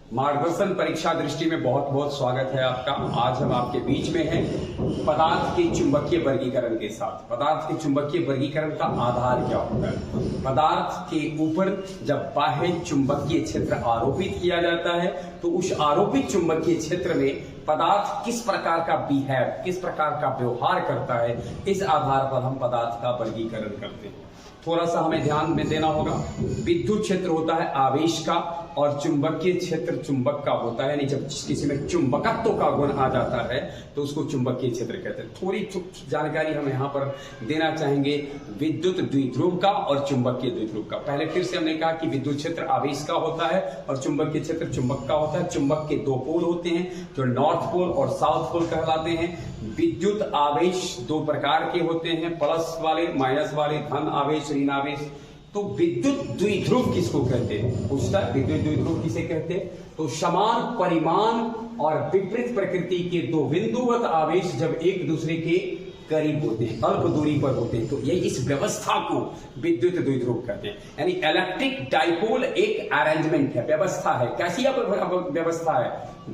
मार्गदर्शन परीक्षा दृष्टि में बहुत बहुत स्वागत है आपका। आज हम आपके बीच में हैं पदार्थ के चुंबकीय वर्गीकरण के साथ। पदार्थ के चुंबकीय वर्गीकरण का आधार क्या होता है? पदार्थ के ऊपर जब बाह्य चुंबकीय क्षेत्र आरोपित किया जाता है तो उस आरोपित चुंबकीय क्षेत्र में पदार्थ किस प्रकार का बिहेव, किस प्रकार का व्यवहार करता है, इस आधार पर हम पदार्थ का वर्गीकरण करते हैं। थोड़ा सा हमें ध्यान में देना होगा। विद्युत क्षेत्र होता है आवेश का और चुंबकीय क्षेत्र चुंबक का होता है, यानी जब किसी में चुंबकत्व का गुण आ जाता है तो उसको चुंबकीय क्षेत्र कहते हैं। थोड़ी जानकारी हम यहाँ पर देना चाहेंगे विद्युत द्विध्रुव का और चुंबकीय द्विध्रुव का। पहले फिर से हमने कहा कि विद्युत क्षेत्र आवेश का होता है और चुंबकीय क्षेत्र चुंबक का होता है। चुंबक के दो पोल होते हैं जो नॉर्थ पोल और साउथ पोल कहलाते हैं। विद्युत आवेश दो प्रकार के होते हैं, प्लस वाले, माइनस वाले, धन आवेश, ऋण आवेश। तो विद्युत द्विध्रुव किसको कहते हैं? पूछता है विद्युत द्विध्रुव किसे कहते हैं? तो समान परिमाण और विपरीत प्रकृति के दो बिंदुवत आवेश जब एक दूसरे के करीब होते हैं, अल्प दूरी पर होते हैं, तो ये इस व्यवस्था को विद्युत द्विध्रुव कहते हैं। यानी इलेक्ट्रिक डाइपोल एक अरेंजमेंट है, व्यवस्था है। कैसी व्यवस्था है?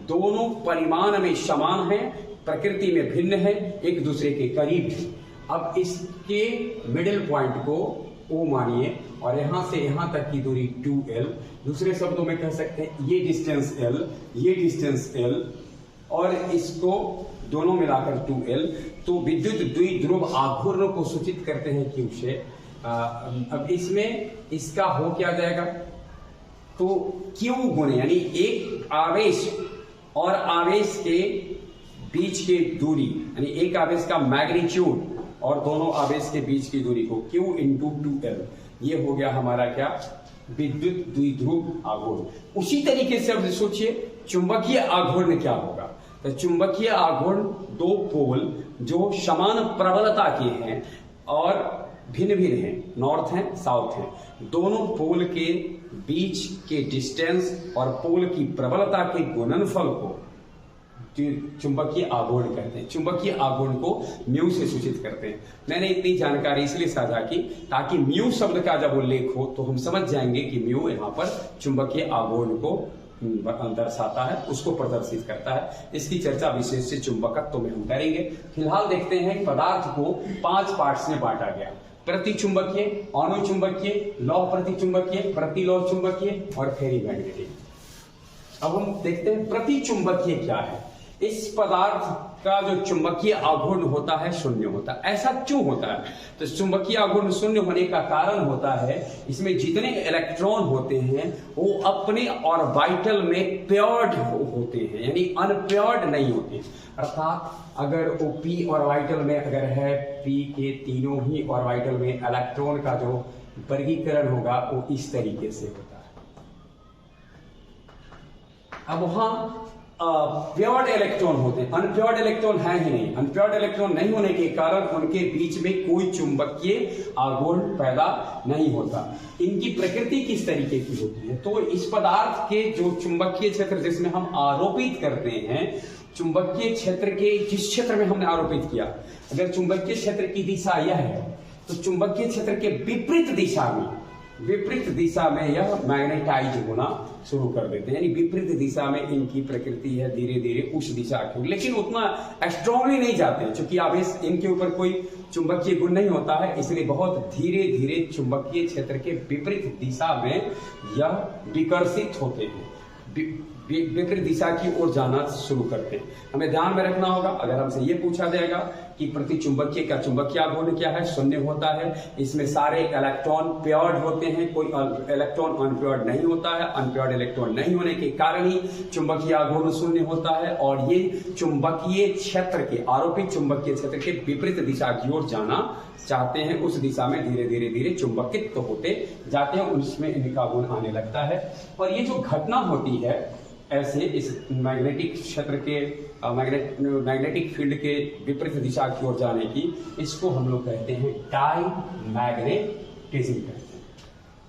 दोनों परिमाण में समान है, प्रकृति में भिन्न है, एक दूसरे के करीब है। अब इसके मिडिल पॉइंट को O मानिए और यहां से यहां तक की दूरी 2L। दूसरे शब्दों में कह सकते हैं ये डिस्टेंस L, ये डिस्टेंस L और इसको दोनों मिलाकर 2L। तो विद्युत द्विध्रुव आघूर्ण को सूचित करते हैं Q से। अब इसमें इसका हो क्या जाएगा? तो Q गुणे, यानी एक आवेश और आवेश के बीच की दूरी, यानी एक आवेश का मैग्नीट्यूड और दोनों आवेश के बीच की दूरी को Q इंटू 2L, ये हो गया हमारा क्या? विद्युत द्विध्रुव आघूर्ण। उसी तरीके से अब सोचिए चुंबकीय आघूर्ण क्या होगा? तो चुंबकीय आघूर्ण दो पोल जो समान प्रबलता के हैं और भिन्न भिन्न हैं, नॉर्थ हैं, साउथ हैं, दोनों पोल के बीच के डिस्टेंस और पोल की प्रबलता के गुणनफल को चुंबकीय आघूर्ण कहते हैं। चुंबकीय आघूर्ण को म्यू से सूचित करते हैं। मैंने इतनी जानकारी इसलिए साझा की ताकि म्यू शब्द का जब उल्लेख हो तो हम समझ जाएंगे कि म्यू यहाँ पर चुंबकीय आघूर्ण को दर्शाता है, उसको प्रदर्शित करता है। इसकी चर्चा विशेष से चुंबकत्व में हम करेंगे। फिलहाल देखते हैं पदार्थ को 5 पार्ट्स में बांटा गया: प्रतिचुंबकीय, अनुचुंबकीय, लौह प्रतिचुंबकीय, प्रतिलौह चुंबकीय और फेरीमैग्नेटिक। अब हम देखते हैं प्रतिचुंबकीय क्या है। इस पदार्थ का जो चुंबकीय आघूर्ण होता है शून्य होता है। ऐसा क्यों होता है? तो चुंबकीय आघूर्ण शून्य होने का कारण होता है इसमें जितने इलेक्ट्रॉन होते हैं वो अपने ऑर्बिटल में पेयर्ड होते हैं, यानी अनपेयर्ड नहीं होते। अर्थात अगर वो p ऑर्बिटल में अगर है, p के तीनों ही ऑर्बिटल में इलेक्ट्रॉन का जो वर्गीकरण होगा वो इस तरीके से होता है। अब वहां प्योर्ड इलेक्ट्रॉन होते हैं, अनप्योर्ड इलेक्ट्रॉन है ही नहीं। अनप्योर्ड इलेक्ट्रॉन नहीं होने के कारण उनके बीच में कोई चुंबकीय आघूर्ण पैदा नहीं होता। इनकी प्रकृति किस तरीके की होती है? तो इस पदार्थ के जो चुंबकीय क्षेत्र जिसमें हम आरोपित करते हैं, चुंबकीय क्षेत्र के जिस क्षेत्र में हमने आरोपित किया, अगर चुंबकीय क्षेत्र की दिशा यह है तो चुंबकीय क्षेत्र के विपरीत दिशा में यह मैग्नेटाइज होना शुरू कर देते हैं। यानी विपरीत दिशा में इनकी प्रकृति है, धीरे धीरे उस दिशा की, लेकिन उतना स्ट्रांगली नहीं जाते हैं क्योंकि आवेश इनके ऊपर कोई चुंबकीय गुण नहीं होता है, इसलिए बहुत धीरे धीरे चुंबकीय क्षेत्र के विपरीत दिशा में यह विकर्षित होते हैं, विपरीत दिशा की ओर जाना शुरू करते हैं। हमें ध्यान में रखना होगा, अगर हमसे ये पूछा जाएगा कि प्रतिचुंबकीय का चुंबकीय आघूर्ण क्या है, शून्य होता है। इसमें सारे इलेक्ट्रॉन पेयर्ड होते हैं, कोई इलेक्ट्रॉन अनपेयर्ड नहीं होता है। अनपेयर्ड इलेक्ट्रॉन नहीं होने के कारण ही चुंबकीय आघूर्ण शून्य होता है और ये चुंबकीय क्षेत्र के, आरोपित चुंबकीय क्षेत्र के विपरीत दिशा की ओर जाना चाहते हैं। उस दिशा में धीरे धीरे धीरे चुंबकित तो होते जाते हैं, उसमें इनका गुण आने लगता है। और ये जो घटना होती है ऐसे इस मैग्नेटिक क्षेत्र के मैग्नेटिक फील्ड के विपरीत दिशा की ओर जाने की, इसको हम लोग कहते हैं डायमैग्नेटिज्म कहते हैं।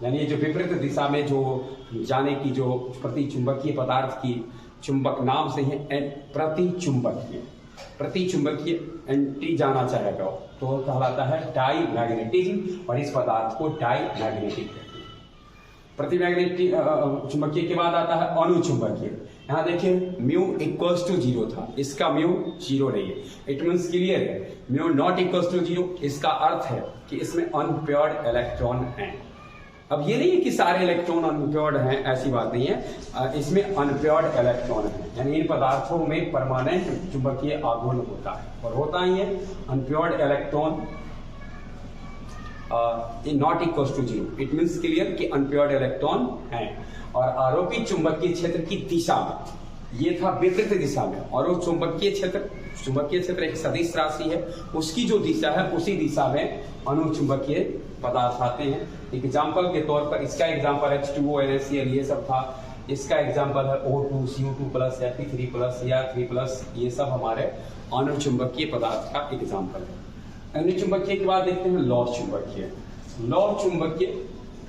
यानी ये जो विपरीत दिशा में जो जाने की जो प्रतिचुंबकीय पदार्थ की चुंबक नाम से है प्रतिचुंबकीय एंटी जाना चाहेगा तो कहलाता है डायमैग्नेटिज्म और इस पदार्थ को डायमैग्नेटिक कहते हैं। प्रतिमैग्नेटिक चुंबकीय के बाद आता है अनुचुंबकीय। यहाँ देखिए म्यू इक्वल्स टू 0 था, इसका म्यू 0 नहीं है, इट मीन्स क्लियर है, म्यू नॉट इक्वल्स टू 0। इसका अर्थ है कि इसमें अनपेयर्ड इलेक्ट्रॉन हैं। अब ये नहीं है कि सारे इलेक्ट्रॉन अनपेयर्ड हैं, ऐसी बात नहीं है, इसमें अनपेयर्ड इलेक्ट्रॉन है, यानी इन पदार्थों में परमानेंट चुंबकीय आघूर्ण होता है, और होता ही है unpaired electron not equal to 0। It means clear कि अनपेयर्ड इलेक्ट्रॉन है। और आरोपी चुंबकीय क्षेत्र की दिशा में, ये था विपरीत दिशा में, और वो चुंबकीय क्षेत्र एक सदिश राशि है, उसकी जो दिशा है उसी दिशा में अनुचुंबकीय पदार्थ आते हैं। एग्जाम्पल के तौर पर इसका एग्जाम्पल H2O NaCl ये सब था, इसका एग्जाम्पल है O2 CO2 plus Fe3 plus Cr3 plus, ये सब हमारे अनुचुंबकीय पदार्थ का एग्जाम्पल है। अनुचुंबकीय के बाद देखते हैं लौह चुंबकीय। लौह चुंबकीय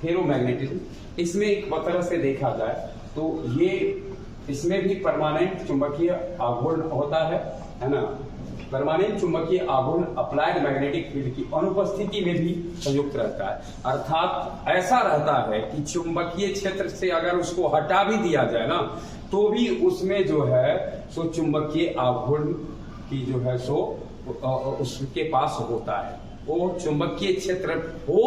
फेरोमैग्नेटिज्म, इसमें एक तरह से देखा जाए तो ये इसमें भी परमानेंट चुंबकीय आघूर्ण होता है ना। परमानेंट चुंबकीय आघूर्ण अप्लाइड मैग्नेटिक फील्ड की अनुपस्थिति में भी संयुक्त रहता है, अर्थात ऐसा रहता है कि चुंबकीय क्षेत्र से अगर उसको हटा भी दिया जाए ना, तो भी उसमें जो है सो चुंबकीय आघूर्ण की जो है सो उसके पास होता है। वो चुंबकीय क्षेत्र हो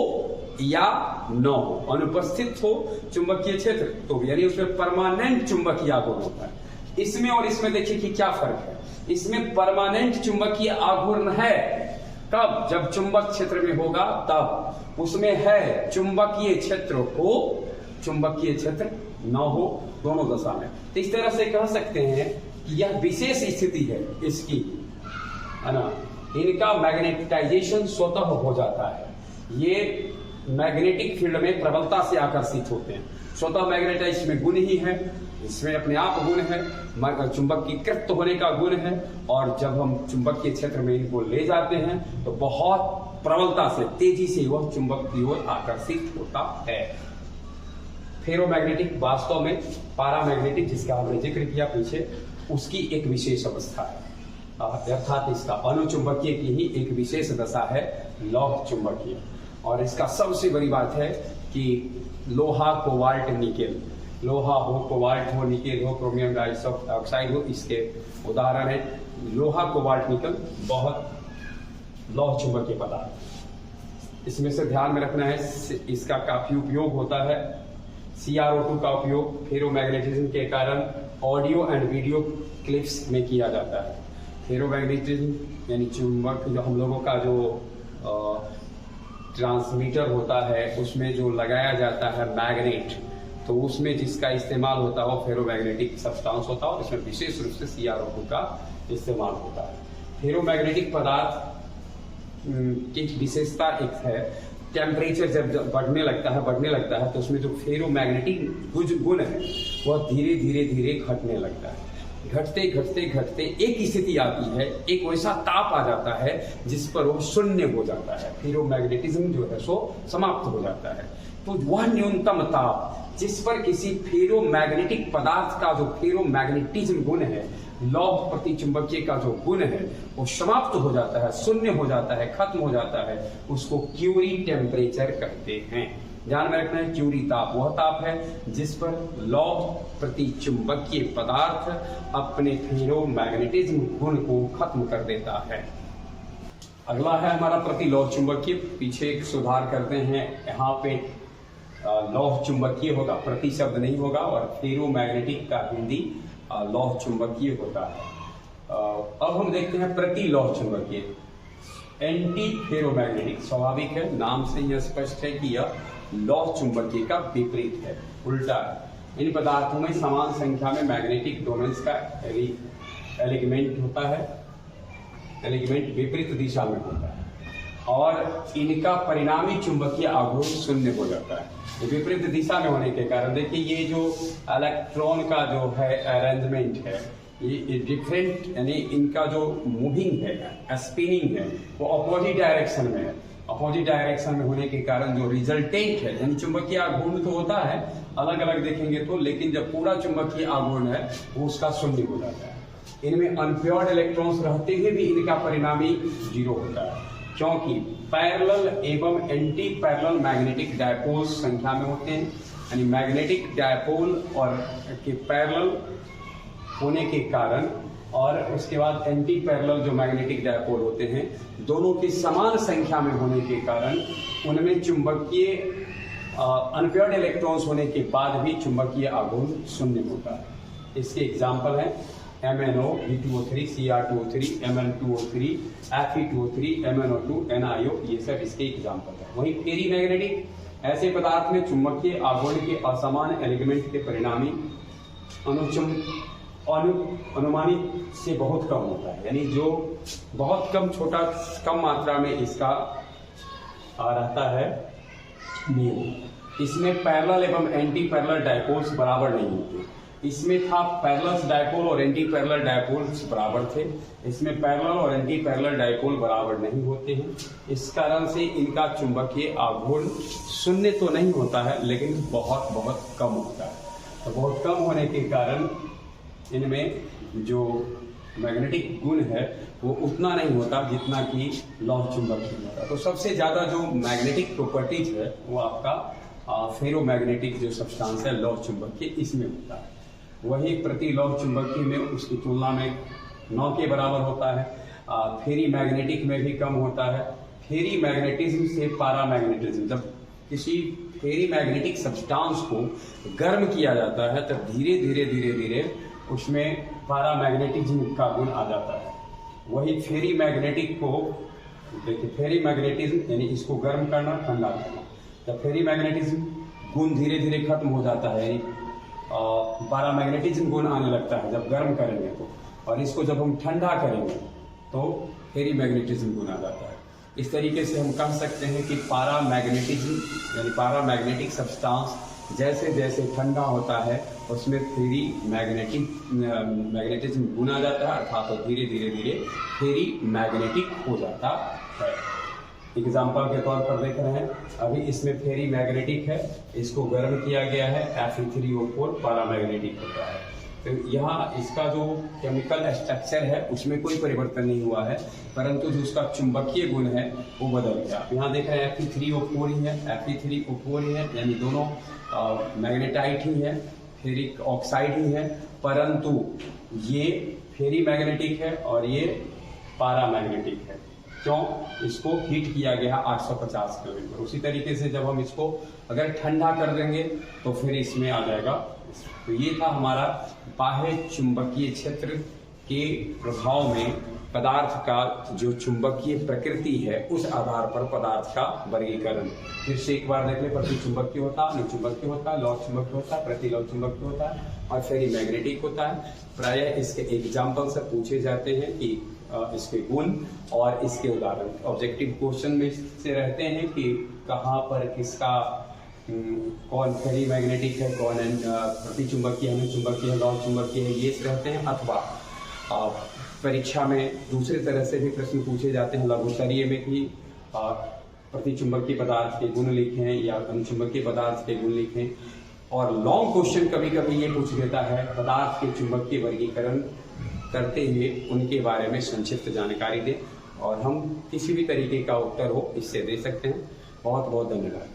या न हो, अनुपस्थित हो चुंबकीय क्षेत्र तो यानी उसमें परमानेंट चुंबकीय आघूर्ण होता है। इसमें और इसमें देखिए कि क्या फर्क है। इसमें परमानेंट चुंबकीय आघूर्ण है कब, जब चुंबक क्षेत्र में होगा तब। उसमें है चुंबकीय क्षेत्र हो, चुंबकीय क्षेत्र न हो, दोनों दशा में। तो इस तरह से कह सकते हैं कि यह विशेष स्थिति है इसकी, है ना। इनका मैग्नेटाइजेशन स्वतः हो जाता है, ये मैग्नेटिक फील्ड में प्रबलता से आकर्षित होते हैं। स्वतः मैग्नेटाइज में गुण ही है, इसमें अपने आप गुण है, चुंबकीकृत होने का गुण है, और जब हम चुंबकीय क्षेत्र में इनको ले जाते हैं तो बहुत प्रबलता से, तेजी से वह चुंबक की ओर आकर्षित होता है। फेरोमैग्नेटिक वास्तव में पैरामैग्नेटिक, जिसका हमने जिक्र किया पीछे, उसकी एक विशेष अवस्था है, अर्थात इसका अनुचुंबकीय की ही एक विशेष दशा है लौह चुंबकीय। और इसका सबसे बड़ी बात है कि लोहा, कोबाल्ट, निकेल, लोहा हो, कोबाल्ट हो, निकेल हो, क्रोमियम डाइऑक्साइड हो, इसके उदाहरण है। लोहा, कोबाल्ट, निकेल बहुत लौह चुंबकीय पदार्थ। इसमें से ध्यान में रखना है, इसका काफी उपयोग होता है। CrO2 का उपयोग फेरोमैग्नेटिज्म के कारण ऑडियो एंड वीडियो क्लिप्स में किया जाता है। फेरोमैग्नेटिज्म यानी चुंबक, जो हम लोगों का जो ट्रांसमीटर होता है उसमें जो लगाया जाता है मैग्नेट, तो उसमें जिसका इस्तेमाल होता है वो फेरोमैग्नेटिक सब्सटेंस होता है, और इसमें विशेष रूप से CrO2 का इस्तेमाल होता है। फेरोमैग्नेटिक पदार्थ की विशेषता एक है, टेम्परेचर जब बढ़ने लगता है तो उसमें जो फेरोमैग्नेटिक गुण है वह धीरे धीरे घटने लगता है। घटते एक स्थिति आती है, एक वैसा ताप आ जाता है जिस पर वो शून्य हो जाता है, फेरोमैग्नेटिज्म जो है सो समाप्त हो जाता है। तो वह न्यूनतम ताप जिस पर किसी फेरोमैग्नेटिक पदार्थ का जो फेरोमैग्नेटिज्म गुण है, लौह प्रतिचुंबकीय का जो गुण है, वो समाप्त हो जाता है, शून्य हो जाता है, खत्म हो जाता है, उसको क्यूरी टेम्परेचर कहते हैं। ध्यान में रखना है, क्यूरी ताप वह ताप है जिस पर लौह प्रतिचुंबकीय पदार्थ अपने फेरोमैग्नेटिज्म गुण को खत्म कर देता है। अगला है हमारा प्रतिलौह चुंबकीय। पीछे एक सुधार करते हैं, यहाँ पे लौह चुंबकीय होगा, प्रति शब्द नहीं होगा, और फेरोमैग्नेटिक का हिंदी लौह चुंबकीय होता है। अब हम देखते हैं प्रतिलौह चुंबकीय। एंटी फेरोमैग्नेटिक, स्वाभाविक है, नाम से यह स्पष्ट है कि यह लौह चुंबकीय का विपरीत है, उल्टा है। इन पदार्थों में समान संख्या में मैग्नेटिक डोमेन्स का एलिगमेंट होता है, एलिगमेंट विपरीत दिशा में होता है, और इनका परिणामी चुंबकीय आघूर्ण शून्य हो जाता है। विपरीत दिशा में होने के कारण देखिए ये जो इलेक्ट्रॉन का जो है अरेंजमेंट है, ये डिफरेंट, यानी इनका जो मूविंग है, स्पिनिंग है, वो अपोजिट डायरेक्शन में है। अपोजिट डायरेक्शन में होने के कारण जो रिजल्टेंट है, यानी चुंबकीय आघूर्ण तो होता है अलग अलग देखेंगे तो, लेकिन जब पूरा चुंबकीय आघूर्ण है वो उसका शून्य हो जाता है। इनमें अनपेयर्ड इलेक्ट्रॉन्स रहते हुए भी इनका परिणामी 0 होता है, क्योंकि पैरेलल एवं एंटी पैरेलल मैग्नेटिक डायपोल्स संख्या में होते हैं। यानी मैग्नेटिक डायपोल और के पैरेलल होने के कारण और उसके बाद एंटी पैरेलल जो मैग्नेटिक डायपोल होते हैं दोनों की समान संख्या में होने के कारण उनमें चुंबकीय अनपेयर्ड इलेक्ट्रॉन्स होने के बाद भी चुंबकीय आघूर्ण शून्य होता है। इसके एग्जाम्पल हैं MnO, V2O3, Cr2O3, Mn2O3, Fe2O3, MnO2, NiO, ये सब इसके एग्जाम्पल है। वहीं फेरी मैग्नेटिक ऐसे पदार्थ में चुंबकीय आघूर्ण के असमान एलिमेंट के परिणामी अनुमानित से बहुत कम होता है, यानी जो बहुत कम मात्रा में इसका रहता है म्यू। इसमें पैरेलल एवं एंटी पैरेलल डायपोल्स बराबर नहीं होते। इसमें था पैरेलल डायपोल और एंटी पैरेलल डायपोल्स बराबर थे, इसमें पैरेलल और एंटी पैरेलल डायपोल बराबर नहीं होते हैं। इस कारण से इनका चुंबकीय आघूर्ण शून्य तो नहीं होता है लेकिन बहुत बहुत कम होता है। तो बहुत कम होने के कारण इनमें जो मैग्नेटिक गुण है वो उतना नहीं होता जितना कि लौह चुंबक में होता है। तो सबसे ज्यादा जो मैग्नेटिक प्रॉपर्टीज है वो आपका फेरोमैग्नेटिक जो सब्सटेंस है लौह चुंबकीय इसमें होता है। वही प्रति लौह चुंबकीय में उसकी तुलना में 9 के बराबर होता है। फेरी मैग्नेटिक में भी कम होता है। फेरी मैग्नेटिज्म से पारामैग्नेटिज्म, जब किसी फेरी मैग्नेटिक सब्सटेंस को गर्म किया जाता है तब धीरे धीरे उसमें पारामैग्नेटिज्म का गुण आ जाता है। वही फेरी मैग्नेटिक को देखिए, फेरी मैग्नेटिज्म यानी इसको गर्म करना ठंडा करना, जब फेरी मैग्नेटिज्म गुण धीरे धीरे खत्म हो जाता है यानी पारामैग्नेटिज्म गुण आने लगता है जब गर्म करेंगे तो, और इसको जब हम ठंडा करेंगे तो फेरी मैग्नेटिज्म गुण आ जाता है। इस तरीके से हम कह सकते हैं कि पारामैग्नेटिज्म यानी पारामैग्नेटिक सब्सटेंस जैसे जैसे ठंडा होता है उसमें फेरी मैग्नेटिज्म गुण आ जाता है, अर्थात तो धीरे धीरे फेरी मैग्नेटिक हो जाता है। एग्जाम्पल के तौर पर देख रहे हैं, अभी इसमें फेरी मैग्नेटिक है, इसको गर्म किया गया है, Fe3O4 पारामैग्नेटिक होता है। तो यहाँ इसका जो केमिकल स्ट्रक्चर है उसमें कोई परिवर्तन नहीं हुआ है, परंतु जो उसका चुंबकीय गुण है वो बदल गया। यहाँ देख रहे हैं Fe3O4 ही है, Fe3O4 ही है, यानी दोनों मैग्नेटाइट ही है, फेरिक ऑक्साइड ही है, परंतु ये फेरी मैग्नेटिक है और ये पारामैग्नेटिक है। क्यों? इसको हीट किया गया 850 केल्विन पर। उसी तरीके से जब हम इसको अगर ठंडा कर देंगे तो फिर इसमें आ जाएगा। तो ये था हमारा बाह्य चुंबकीय क्षेत्र के प्रभाव में पदार्थ का जो चुंबकीय प्रकृति है उस आधार पर पदार्थ का वर्गीकरण। फिर से एक बार देख ले, प्रति चुंबकीय होता है, अणु चुंबकीय होता है, लौह चुंबकीय होता है, प्रति लौह चुंबकीय होता है और फेरी मैग्नेटिक होता है। प्रायः इसके एग्जाम्पल से पूछे जाते हैं कि इसके गुण और इसके उदाहरण ऑब्जेक्टिव क्वेश्चन में से रहते हैं कि कहाँ पर किसका कौन फेरी मैग्नेटिक है, कौन प्रति चुंबकीय है, चुंबकीय है, लौह चुंबकीय है, ये रहते हैं। अथवा परीक्षा में दूसरे तरह से भी प्रश्न पूछे जाते हैं लघुस्तरीय में कि प्रति चुंबकीय पदार्थ के गुण लिखें या अनुचुंबकीय पदार्थ के गुण लिखें। और लॉन्ग क्वेश्चन कभी कभी ये पूछ देता है पदार्थ के चुंबकीय वर्गीकरण करते हुए उनके बारे में संक्षिप्त जानकारी दें और हम किसी भी तरीके का उत्तर हो इससे दे सकते हैं। बहुत बहुत धन्यवाद।